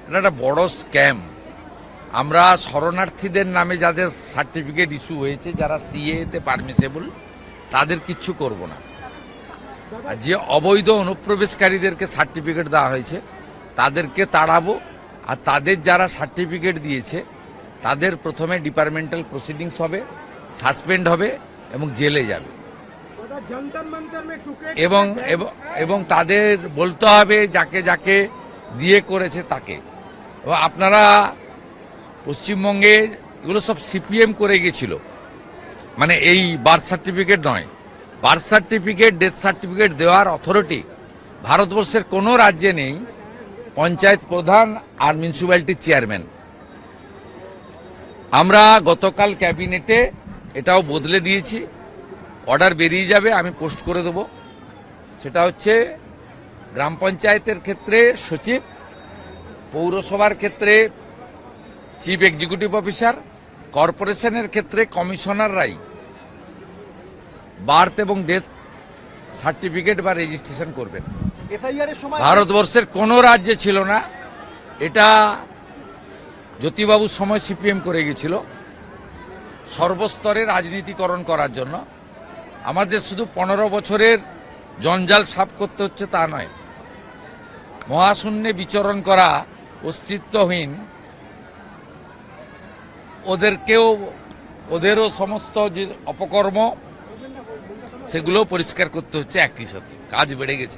এটা একটা বড় স্ক্যাম। আমরা শরণার্থীদের নামে যাদের সার্টিফিকেট ইস্যু হয়েছে, যারা সিএতে পারমিসেবল, তাদের কিচ্ছু করব না। আর যে অবৈধ অনুপ্রবেশকারীদেরকে সার্টিফিকেট দেওয়া হয়েছে তাদেরকে তাড়াবো। আর তাদের যারা সার্টিফিকেট দিয়েছে তাদের প্রথমে ডিপার্টমেন্টাল প্রসিডিংস হবে, সাসপেন্ড হবে এবং জেলে যাবে। এবং তাদের বলতে হবে যাকে যাকে দিয়ে করেছে তাকে। এবং আপনারা পশ্চিমবঙ্গে এগুলো সব সিপিএম করে গেছিল, মানে এই বার্থ সার্টিফিকেট নয়, বার্থ সার্টিফিকেট ডেথ সার্টিফিকেট দেওয়ার অথরিটি ভারতবর্ষের কোনো রাজ্যে নেই। পঞ্চায়েত প্রধান আর মিউনিসিপ্যালিটির চেয়ারম্যান। আমরা গতকাল ক্যাবিনেটে এটাও বদলে দিয়েছি, অর্ডার বেরিয়ে যাবে, আমি পোস্ট করে দেব। সেটা হচ্ছে গ্রাম পঞ্চায়েতের ক্ষেত্রে সচিব, পৌরসভার ক্ষেত্রে চিফ এক্সিকিউটিভ অফিসার, কর্পোরেশনের ক্ষেত্রে কমিশনাররাই বার্থ এবং ডেথ সার্টিফিকেট বা রেজিস্ট্রেশন করবেন। ভারতবর্ষের কোনো রাজ্যে ছিল না। এটা জ্যোতিবাবুর সময় সিপিএম করে গেছিল সর্বস্তরে রাজনীতিকরণ করার জন্য। আমাদের শুধু 15 বছরের জঞ্জাল সাফ করতে হচ্ছে তা নয়, মহাশূন্যে বিচরণ করা অস্তিত্বহীন ওদেরও সমস্ত যে অপকর্ম সেগুলো পরিষ্কার করতে হচ্ছে একই সাথে। কাজ বেড়ে গেছে।